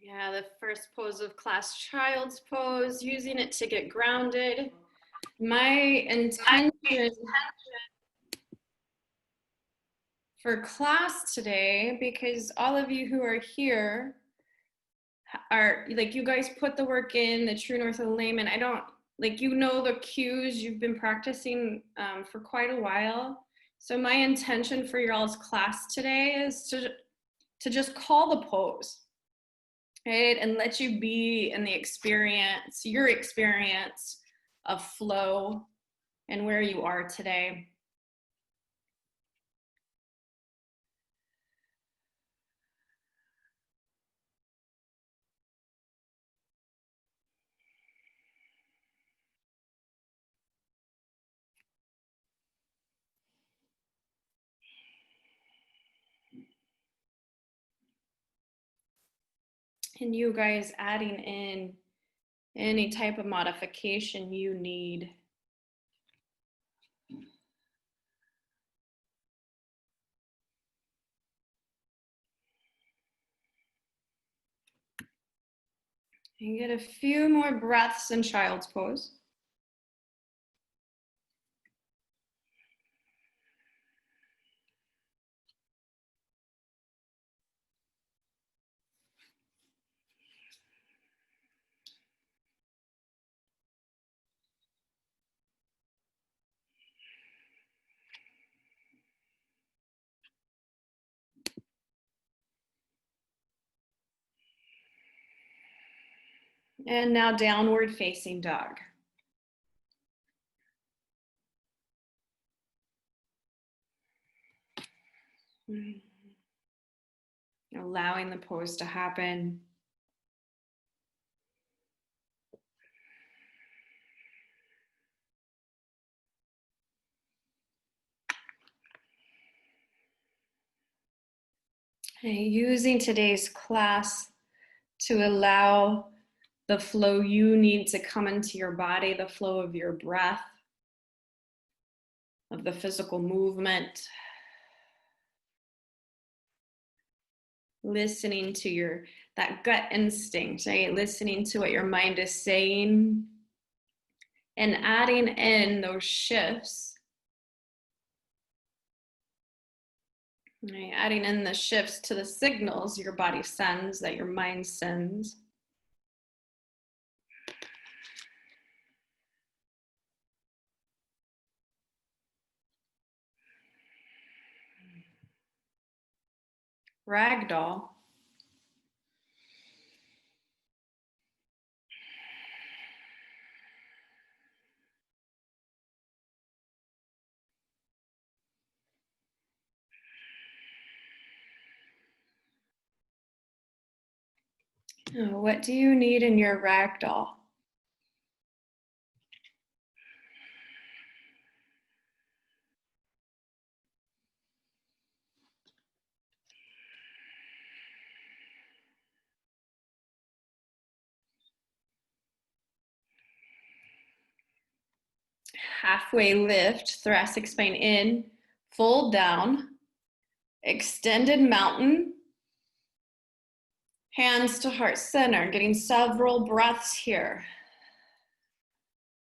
Yeah, the first pose of class, child's pose, using it to get grounded. My intention for class today, because all of you who are here are like, you guys put the work in, the true north alignment. I don't, like, you know, the cues, you've been practicing for quite a while. So my intention for y'all's class today is to just call the pose, right? And let you be in the experience, your experience of flow and where you are today. And you guys adding in any type of modification you need. And get a few more breaths in child's pose. And now downward facing dog. Allowing the pose to happen. And using today's class to allow the flow you need to come into your body, the flow of your breath, of the physical movement. Listening to that gut instinct, right? Listening to what your mind is saying and adding in those shifts, right? Adding in the shifts to the signals your body sends, that your mind sends. Ragdoll. What do you need in your ragdoll? Halfway lift, thoracic spine in, fold down, extended mountain, hands to heart center, getting several breaths here.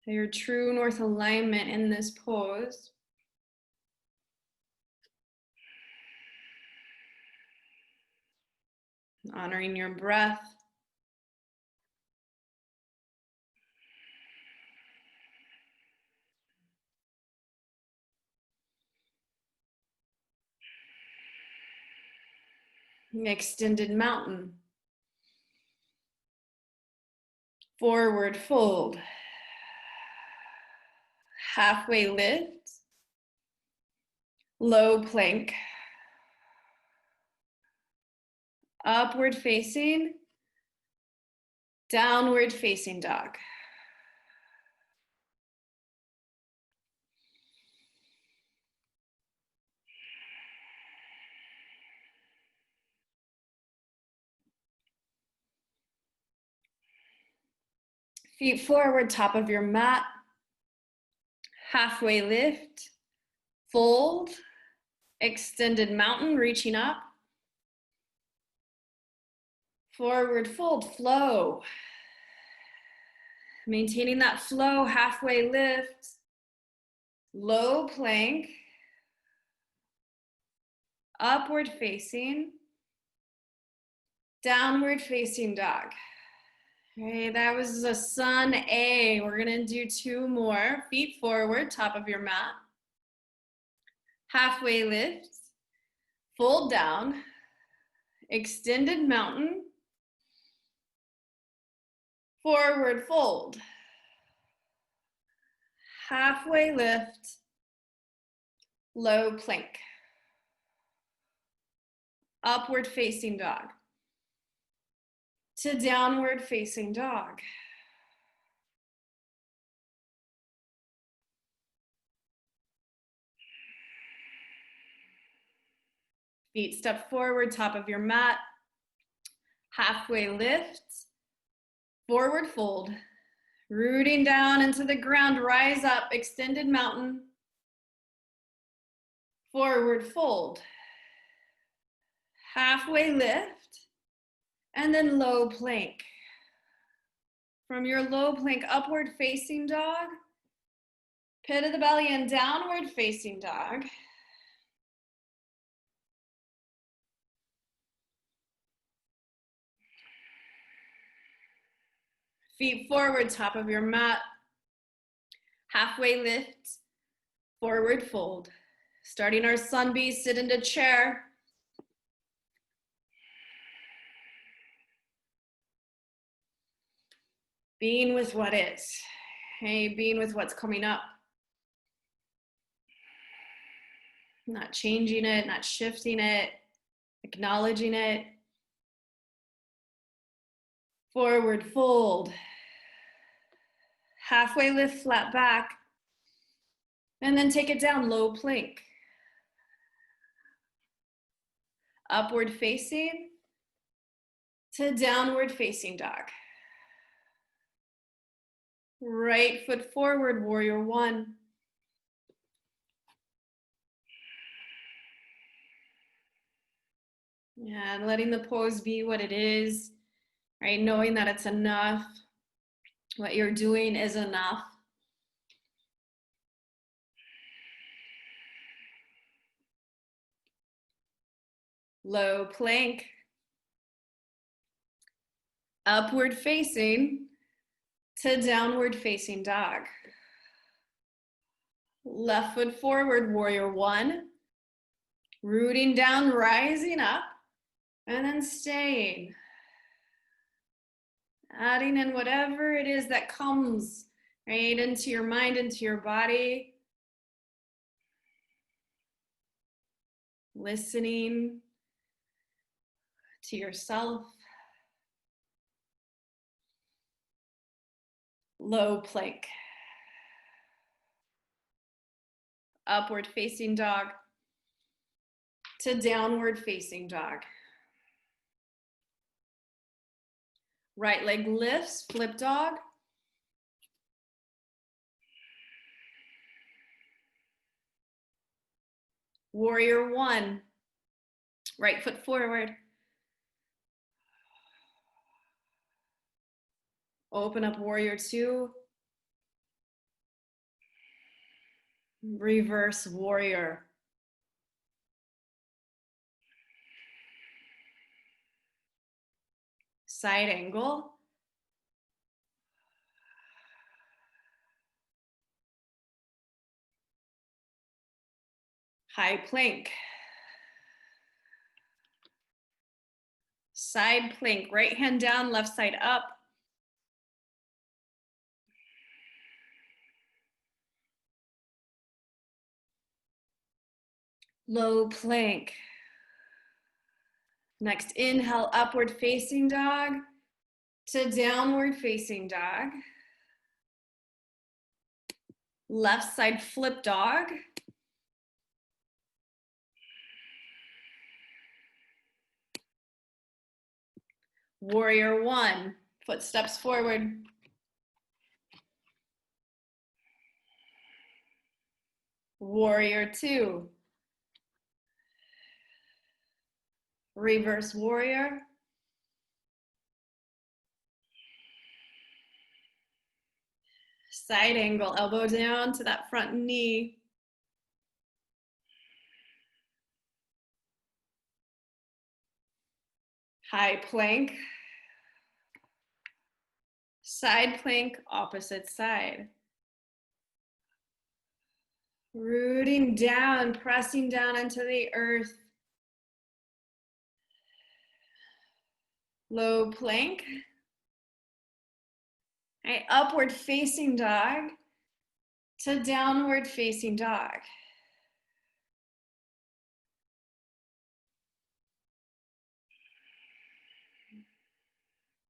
Your true north alignment in this pose. Honoring your breath. Extended mountain. Forward fold. Halfway lift. Low plank. Upward facing. Downward facing dog. Feet forward, top of your mat. Halfway lift. Fold. Extended mountain, reaching up. Forward fold, flow. Maintaining that flow, halfway lift. Low plank. Upward facing. Downward facing dog. Okay, that was a sun A. We're gonna do 2 more. Feet forward, top of your mat. Halfway lift. Fold down. Extended mountain. Forward fold. Halfway lift. Low plank. Upward facing dog. To downward facing dog. Feet step forward, top of your mat. Halfway lift. Forward fold. Rooting down into the ground, rise up, extended mountain. Forward fold. Halfway lift. And then low plank. From your low plank, upward facing dog. Pit of the belly and downward facing dog. Feet forward, top of your mat. Halfway lift, forward fold. Starting our sun B, sit into chair. Being with what is. Hey, being with what's coming up. Not changing it, not shifting it, acknowledging it. Forward fold. Halfway lift, flat back. And then take it down, low plank. Upward facing to downward facing dog. Right foot forward, warrior one. Yeah, and letting the pose be what it is, right? Knowing that it's enough. What you're doing is enough. Low plank. Upward facing to downward facing dog. Left foot forward, warrior one. Rooting down, rising up, and then staying. Adding in whatever it is that comes, right, into your mind, into your body. Listening to yourself. Low plank. Upward facing dog to downward facing dog. Right leg lifts, flip dog. Warrior one. Right foot forward. Open up warrior two. Reverse warrior. Side angle. High plank. Side plank, right hand down, left side up. Low plank. Next, inhale, upward facing dog to downward facing dog. Left side flip dog. Warrior one, footsteps forward. Warrior two. Reverse warrior. Side angle, elbow down to that front knee. High plank. Side plank, opposite side. Rooting down, pressing down into the earth. Low plank. Right, upward facing dog to downward facing dog.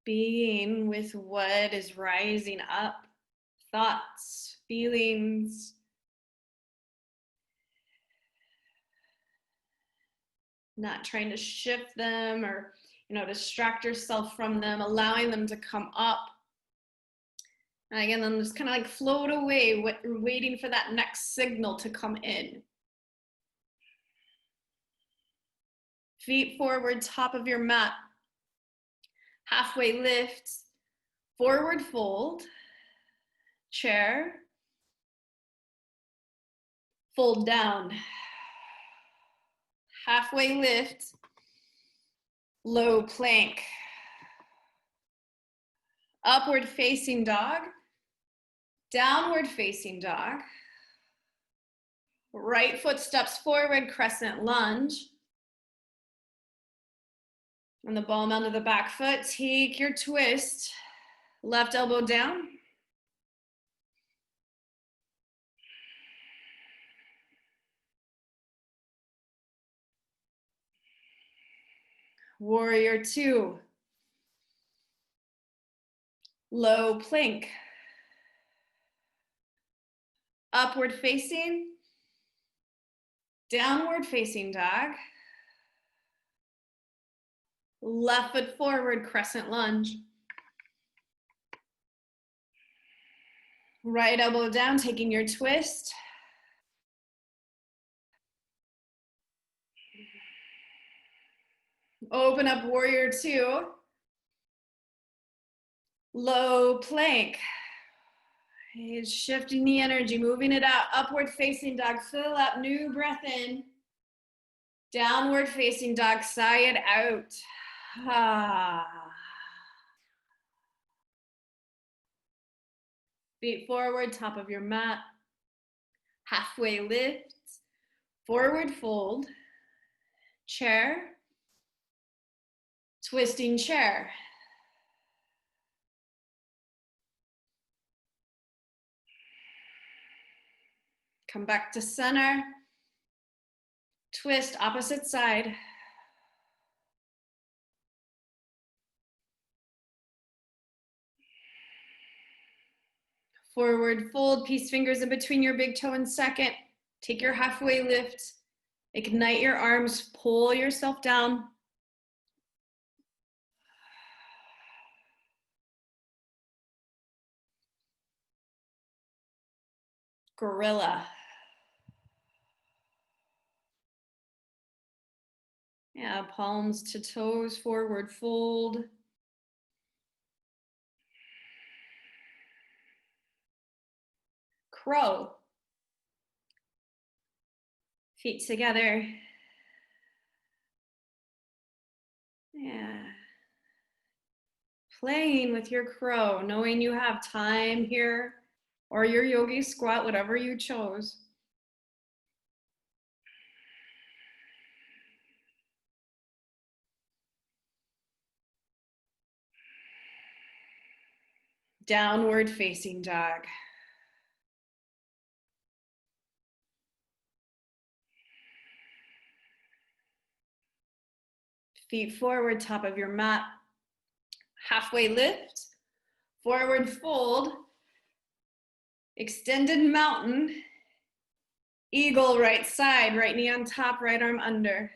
Being with what is rising up, thoughts, feelings. Not trying to shift them or, distract yourself from them, allowing them to come up. And again, then just kind of like float away, waiting for that next signal to come in. Feet forward, top of your mat. Halfway lift, forward fold, chair, fold down. Halfway lift, low plank. Upward facing dog, downward facing dog. Right foot steps forward, crescent lunge. And the ball onto the back foot, take your twist. Left elbow down. Warrior two. Low plank. Upward facing. Downward facing dog. Left foot forward, crescent lunge. Right elbow down, taking your twist. Open up warrior two. Low plank. It's shifting the energy, moving it out. Upward facing dog, fill up, new breath in. Downward facing dog, sigh it out. Ah. Feet forward, top of your mat. Halfway lift, forward fold, chair, twisting chair. Come back to center. Twist opposite side. Forward fold, peace fingers in between your big toe and second. Take your halfway lift. Ignite your arms, pull yourself down. Gorilla. Yeah, palms to toes, forward fold. Crow. Feet together. Yeah. Playing with your crow, knowing you have time here, or your yogi squat, whatever you chose. Downward facing dog. Feet forward, top of your mat. Halfway lift, forward fold, extended mountain, eagle right side, right knee on top, right arm under.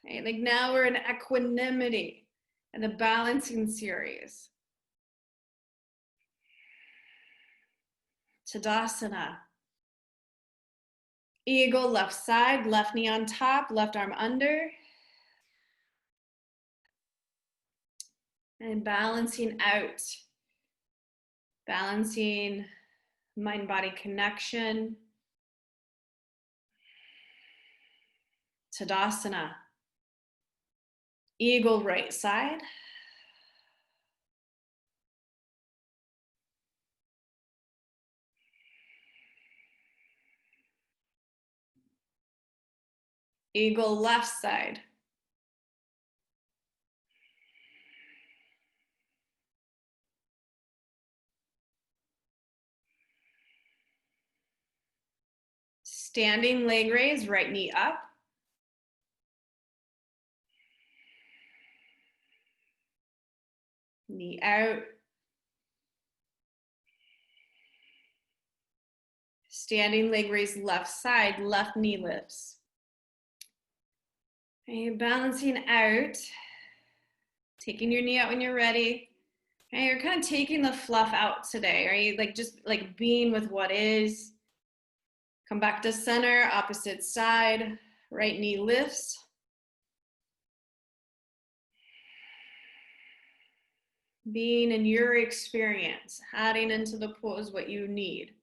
Okay, like now we're in equanimity and the balancing series. Tadasana. Eagle left side, left knee on top, left arm under. And balancing out. Balancing mind-body connection. Tadasana. Eagle right side. Eagle left side. Standing leg raise, right knee up. Knee out. Standing leg raise left side, left knee lifts. Okay, balancing out. Taking your knee out when you're ready. Okay, you're kind of taking the fluff out today, right? Like just like being with what is. Come back to center, opposite side. Right knee lifts. Being in your experience, adding into the pose what you need.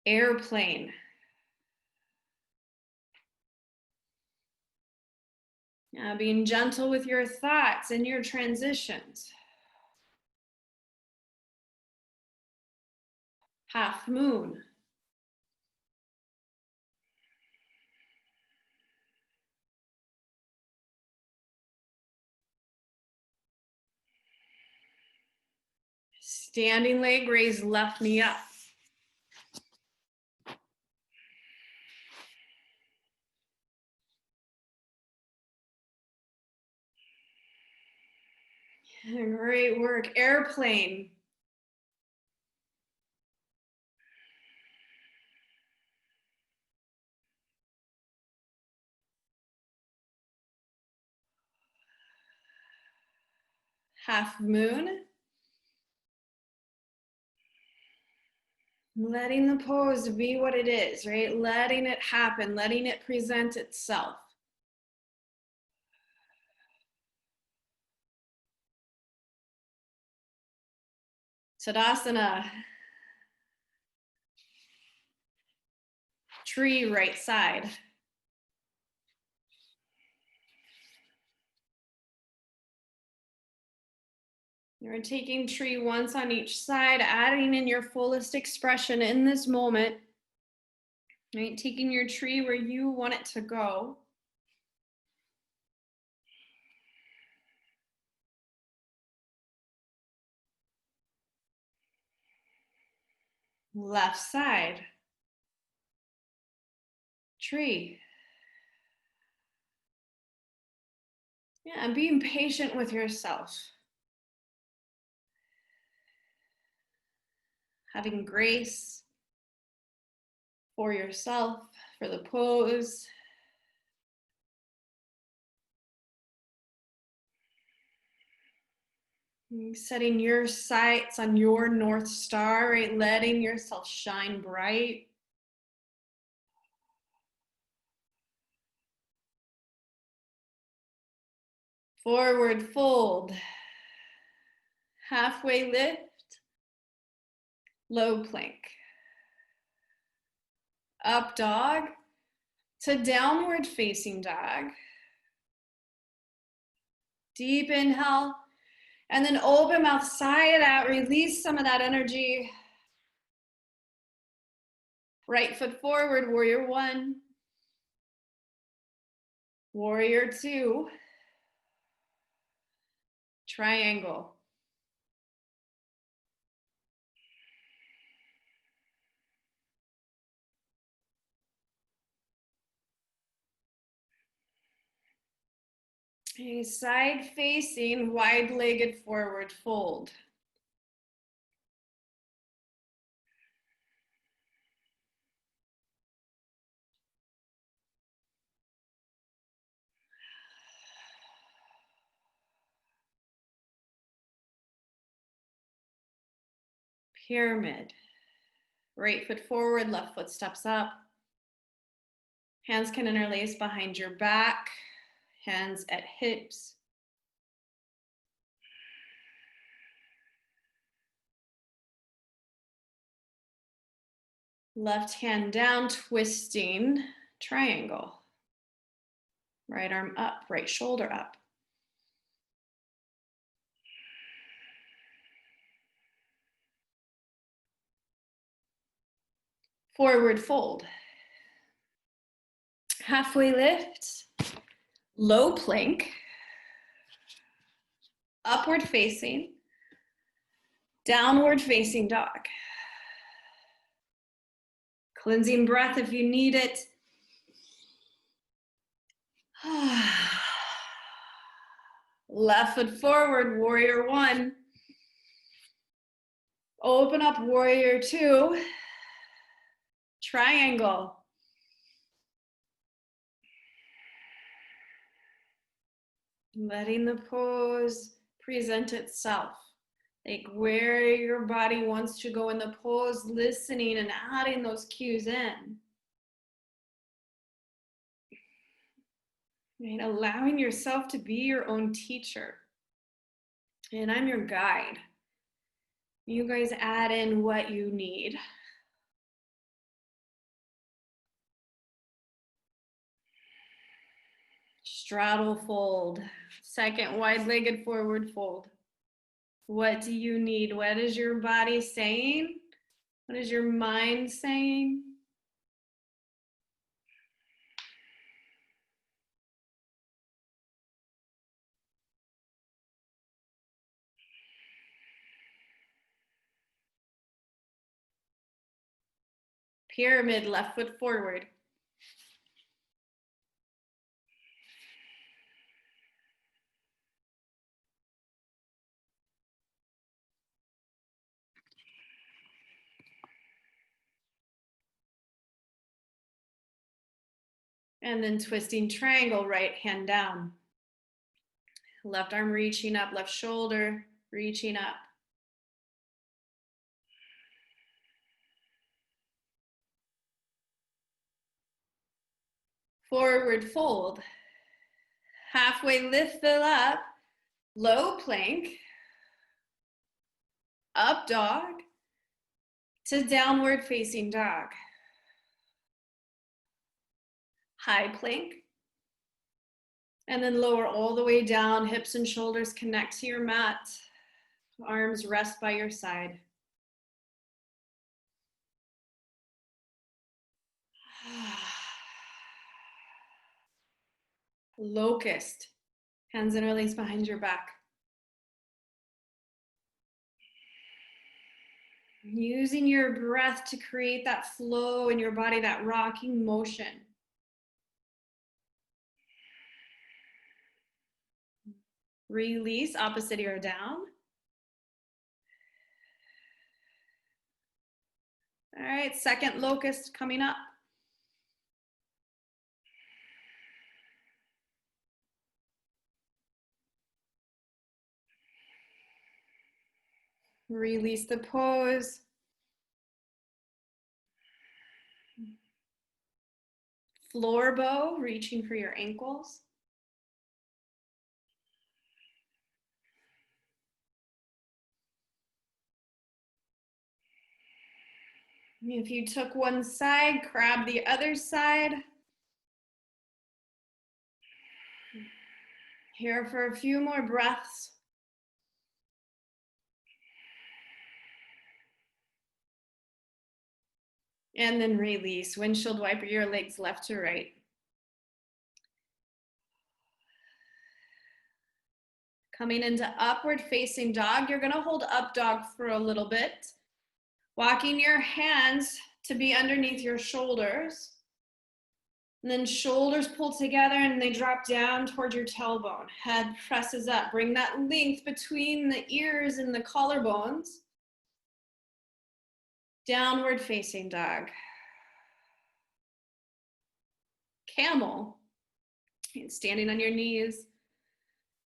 Airplane. Being gentle with your thoughts and your transitions. Half moon. Standing leg raise, left knee up. Great work. Airplane. Half moon. Letting the pose be what it is, right? Letting it happen, letting it present itself. Tadasana. Tree right side. You're taking tree once on each side, adding in your fullest expression in this moment. Right? Taking your tree where you want it to go. Left side. Tree. Yeah, and being patient with yourself. Having grace for yourself, for the pose. Setting your sights on your North Star, right? Letting yourself shine bright. Forward fold. Halfway lift. Low plank. Up dog to downward facing dog. Deep inhale. And then open mouth, sigh it out. Release some of that energy. Right foot forward, warrior one. Warrior two. Triangle. A side facing, wide-legged forward fold. Pyramid. Right foot forward, left foot steps up. Hands can interlace behind your back. Hands at hips. Left hand down, twisting triangle. Right arm up, right shoulder up. Forward fold. Halfway lift, low plank, upward facing, downward facing dog. Cleansing breath if you need it. Left foot forward, warrior one. Open up, warrior two. Triangle. Letting the pose present itself. Like where your body wants to go in the pose, listening and adding those cues in. Right? Allowing yourself to be your own teacher. And I'm your guide. You guys add in what you need. Straddle fold. Second wide-legged forward fold. What do you need? What is your body saying? What is your mind saying? Pyramid, left foot forward. And then twisting triangle, right hand down. Left arm reaching up, left shoulder reaching up. Forward fold. Halfway lift, fill up. Low plank. Up dog to downward facing dog. High plank. And then lower all the way down, hips and shoulders connect to your mat. Arms rest by your side. Locust. Hands and release behind your back. Using your breath to create that flow in your body, that rocking motion. Release, opposite ear down. All right, second locust coming up. Release the pose. Floor bow, reaching for your ankles. If you took one side, grab the other side. Here for a few more breaths. And then release. Windshield wiper your legs left to right. Coming into upward facing dog. You're gonna hold up dog for a little bit. Walking your hands to be underneath your shoulders. And then shoulders pull together and they drop down toward your tailbone. Head presses up. Bring that length between the ears and the collarbones. Downward facing dog. Camel. And standing on your knees.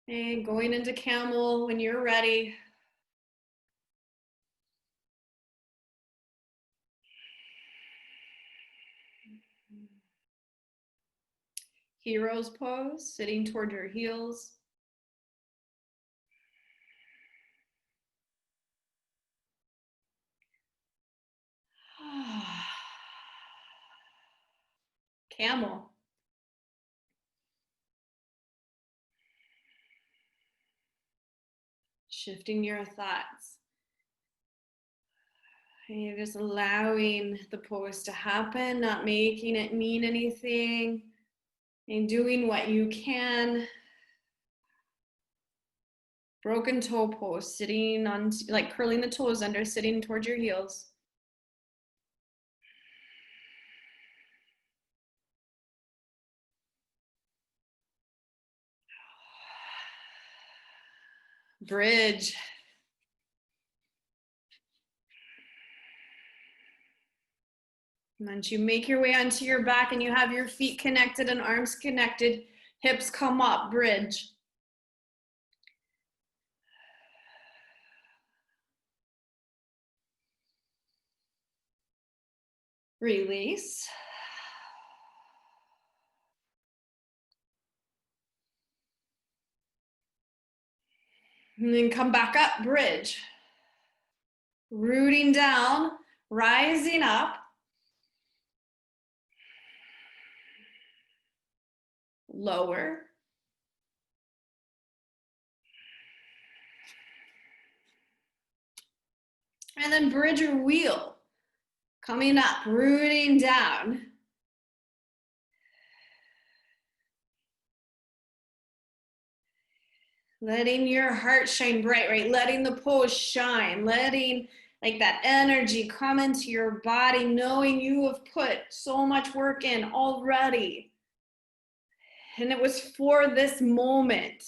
And going into camel when you're ready. Hero's pose, sitting toward your heels. Camel. Shifting your thoughts. And you're just allowing the pose to happen, not making it mean anything, and doing what you can. Broken toe pose, sitting on, like curling the toes under, sitting towards your heels. Bridge. Once you make your way onto your back and you have your feet connected and arms connected, hips come up, bridge. Release. And then come back up, bridge. Rooting down, rising up. Lower. And then bridge or wheel. Coming up, rooting down. Letting your heart shine bright, right? Letting the pose shine, letting like that energy come into your body, knowing you have put so much work in already. And it was for this moment.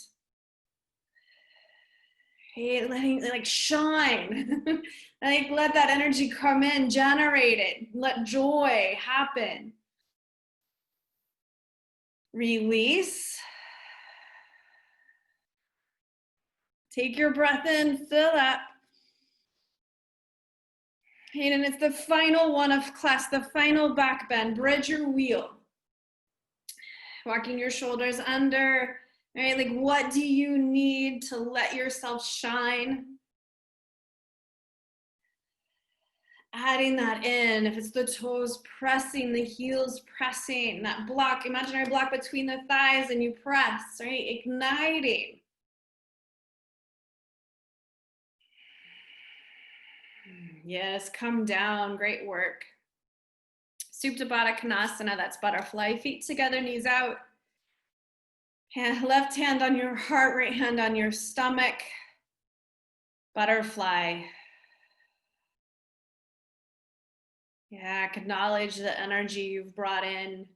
Hey, letting like shine. Like let that energy come in, generate it, let joy happen. Release. Take your breath in, fill up. And it's the final one of class, the final back bend, bridge or wheel. Walking your shoulders under, right? Like what do you need to let yourself shine? Adding that in, if it's the toes pressing, the heels pressing, that block, imaginary block between the thighs and you press, right? Igniting. Yes, come down, great work. Supta Baddha Konasana, that's butterfly, feet together, knees out. Left hand on your heart, right hand on your stomach. Butterfly. Yeah, acknowledge the energy you've brought in.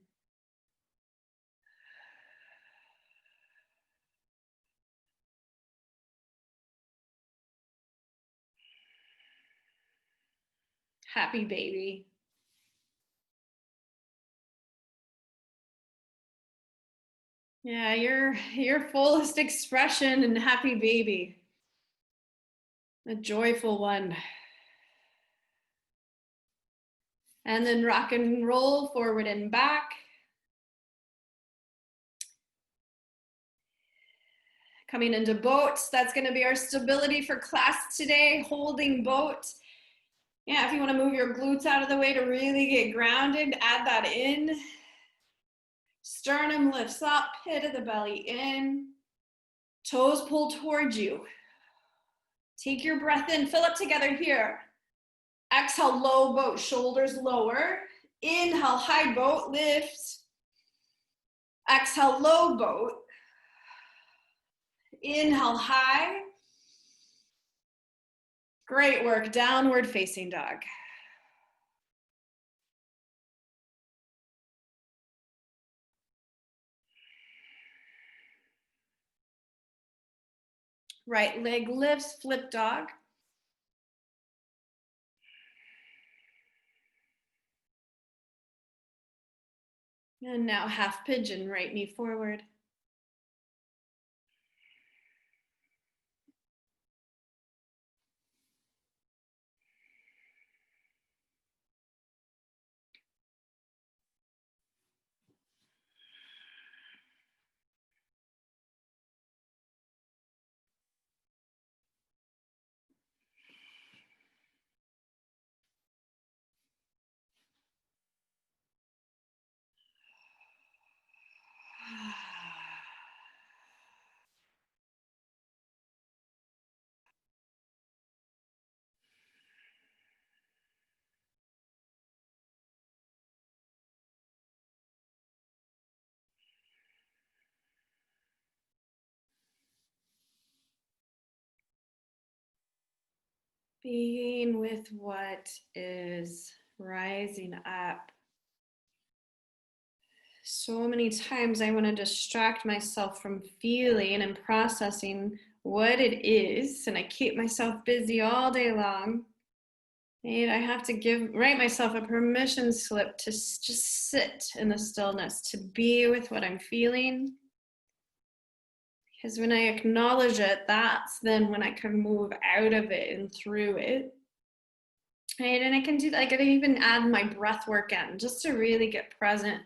Happy baby. Yeah, your fullest expression and happy baby. A joyful one. And then rock and roll forward and back. Coming into boat. That's going to be our stability for class today, holding boat. Yeah, if you want to move your glutes out of the way to really get grounded, add that in. Sternum lifts up, pit of the belly in. Toes pull towards you. Take your breath in, fill up together here. Exhale, low boat, shoulders lower. Inhale, high boat, lift. Exhale, low boat. Inhale, high. Great work, downward facing dog. Right leg lifts, flip dog. And now half pigeon, right knee forward. Being with what is rising up. So many times I want to distract myself from feeling and processing what it is, and I keep myself busy all day long. And I have to write myself a permission slip to just sit in the stillness, to be with what I'm feeling. Because when I acknowledge it, that's then when I can move out of it and through it. Right? And I can do that. I can even add my breath work in just to really get present.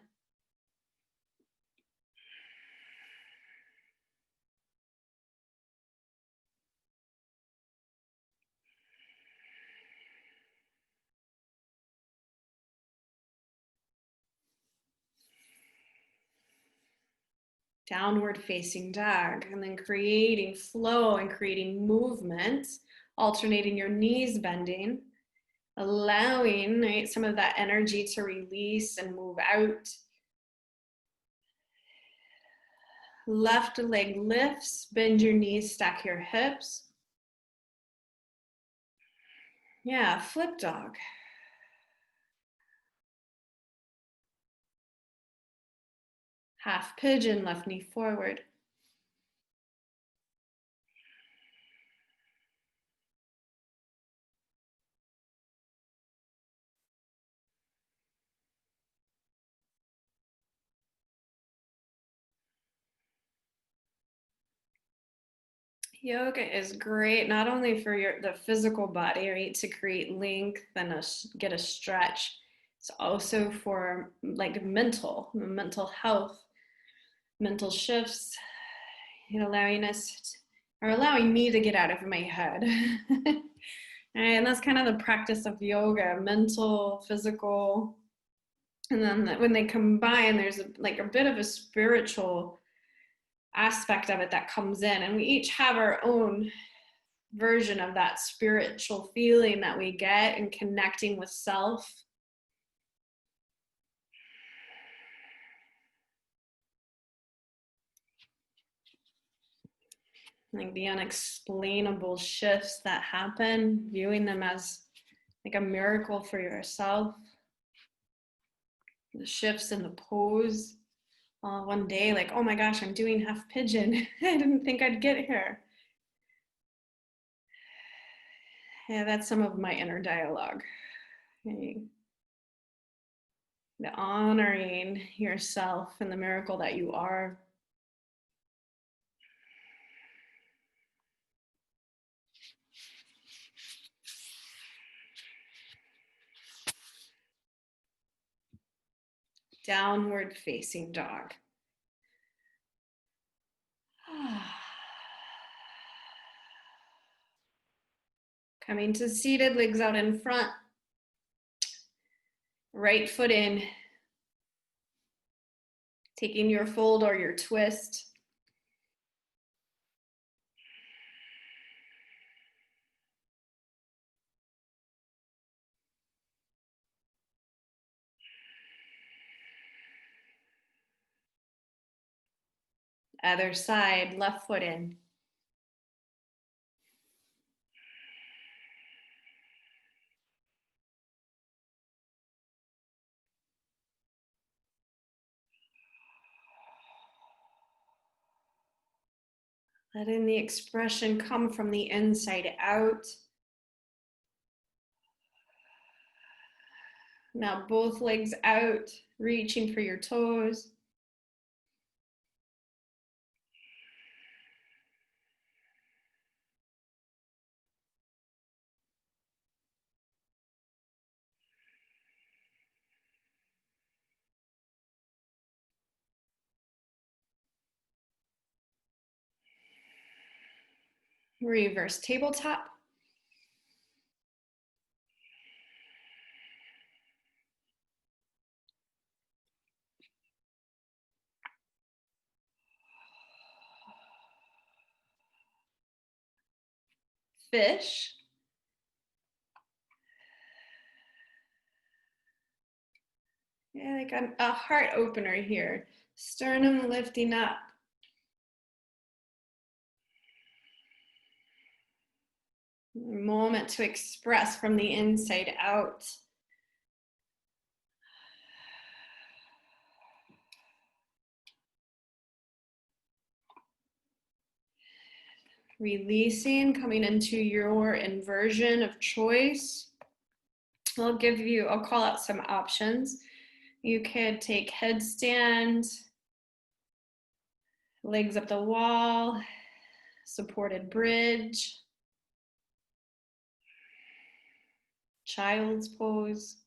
Downward facing dog, and then creating flow and creating movement, alternating your knees bending, allowing, right, some of that energy to release and move out. Left leg lifts, bend your knees, stack your hips. Yeah, flip dog. Half pigeon, left knee forward. Yoga is great, not only for the physical body, right, to create length and get a stretch. It's also for like mental health, mental shifts, allowing me to get out of my head. And that's kind of the practice of yoga, mental, physical. And then when they combine, there's like a bit of a spiritual aspect of it that comes in, and we each have our own version of that spiritual feeling that we get in connecting with self. Like the unexplainable shifts that happen, viewing them as like a miracle for yourself. The shifts in the pose. One day, like, oh my gosh, I'm doing half pigeon. I didn't think I'd get here. Yeah, that's some of my inner dialogue. Okay. The honoring yourself and the miracle that you are. Downward facing dog. Coming to seated, legs out in front. Right foot in. Taking your fold or your twist. Other side, left foot in. Letting the expression come from the inside out. Now both legs out, reaching for your toes. Reverse tabletop. Fish. Yeah, like a heart opener here. Sternum lifting up. Moment to express from the inside out. Releasing, coming into your inversion of choice. I'll call out some options. You could take headstand, legs up the wall, supported bridge, child's pose.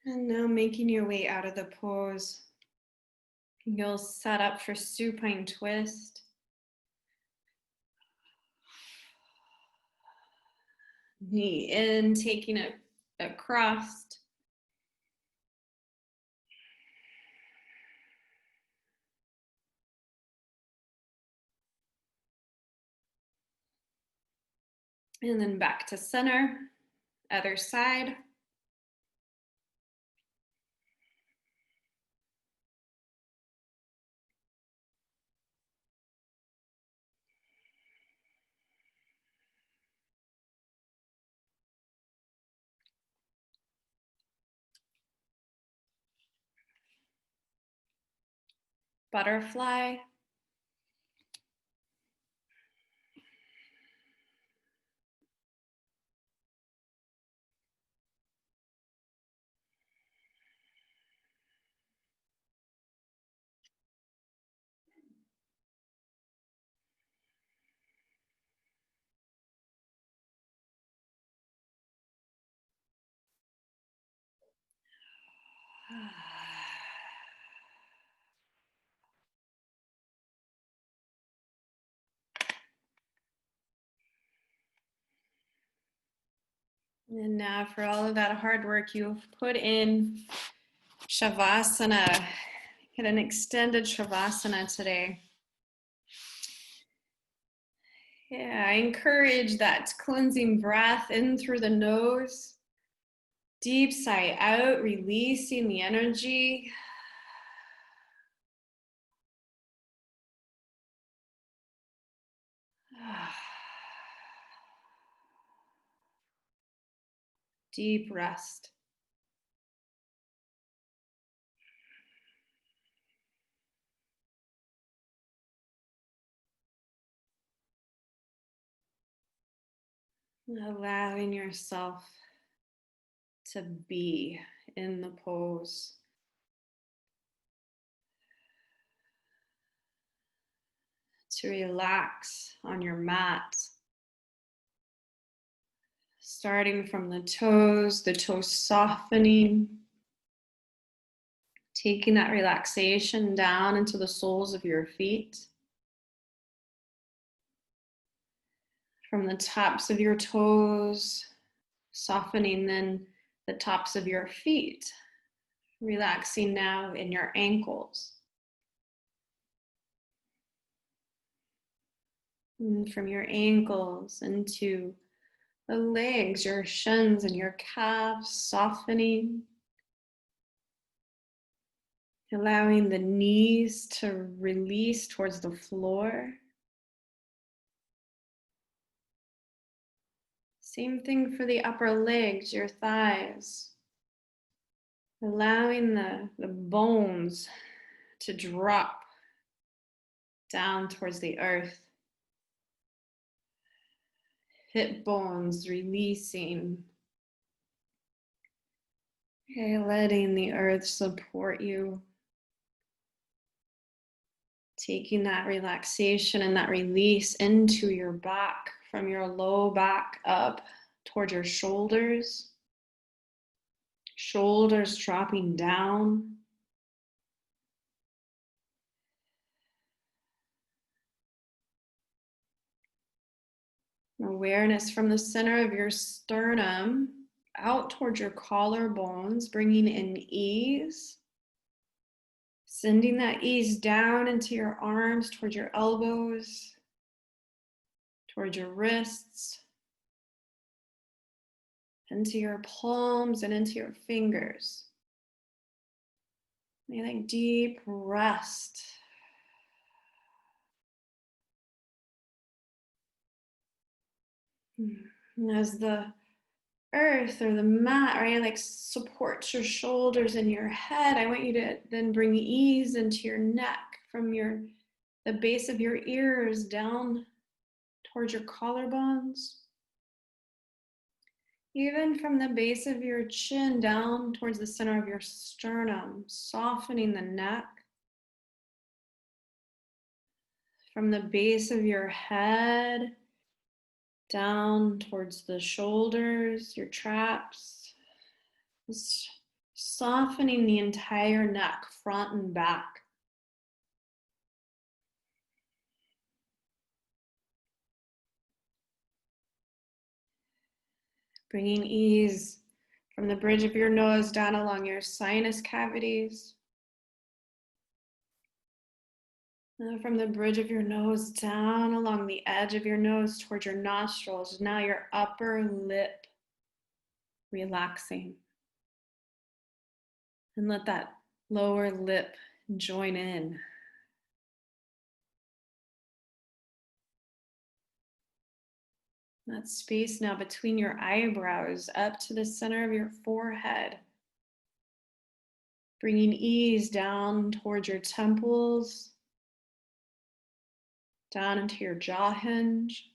And now making your way out of the pose. You'll set up for supine twist. Knee in, taking it across. And then back to center, other side. Butterfly. And now for all of that hard work you've put in Shavasana, get an extended Shavasana today. Yeah, I encourage that cleansing breath in through the nose. Deep sigh out, releasing the energy. Deep rest. Allowing yourself to be in the pose. To relax on your mat. Starting from the toes softening. Taking that relaxation down into the soles of your feet. From the tops of your toes, softening then the tops of your feet. Relaxing now in your ankles. And from your ankles into The legs, your shins and your calves softening, allowing the knees to release towards the floor. Same thing for the upper legs, your thighs. Allowing the bones to drop down towards the earth. Hip bones releasing. Okay, letting the earth support you. Taking that relaxation and that release into your back, from your low back up towards your shoulders. Shoulders dropping down. Awareness from the center of your sternum out towards your collarbones, bringing in ease. Sending that ease down into your arms, towards your elbows, towards your wrists, into your palms and into your fingers. Feeling deep rest. And as the earth or the mat, right, like supports your shoulders and your head, I want you to then bring ease into your neck from the base of your ears down towards your collarbones. Even from the base of your chin down towards the center of your sternum, softening the neck. From the base of your head down towards the shoulders, your traps. Just softening the entire neck, front and back. Bringing ease from the bridge of your nose down along your sinus cavities. And from the bridge of your nose down along the edge of your nose towards your nostrils. Now your upper lip relaxing. And let that lower lip join in. That space now between your eyebrows up to the center of your forehead. Bringing ease down towards your temples, down into your jaw hinge.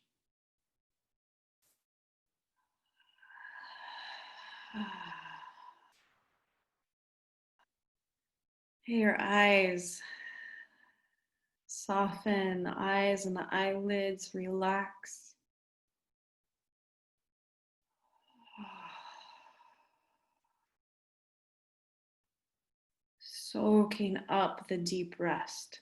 Your eyes soften, the eyes and the eyelids relax. Soaking up the deep rest.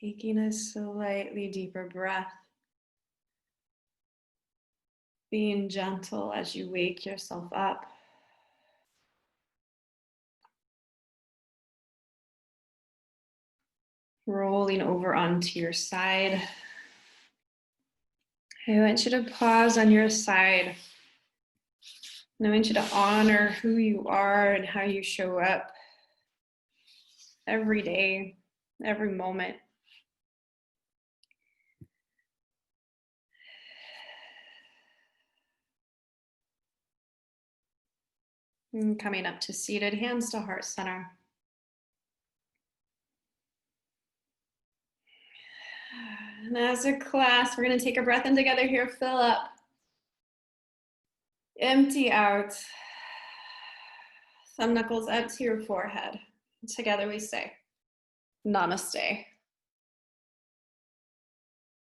Taking a slightly deeper breath. Being gentle as you wake yourself up. Rolling over onto your side. I want you to pause on your side. And I want you to honor who you are and how you show up every day, every moment. And coming up to seated, hands to heart center. And as a class, we're going to take a breath in together here. Fill up. Empty out. Thumb knuckles up to your forehead. Together we say, Namaste.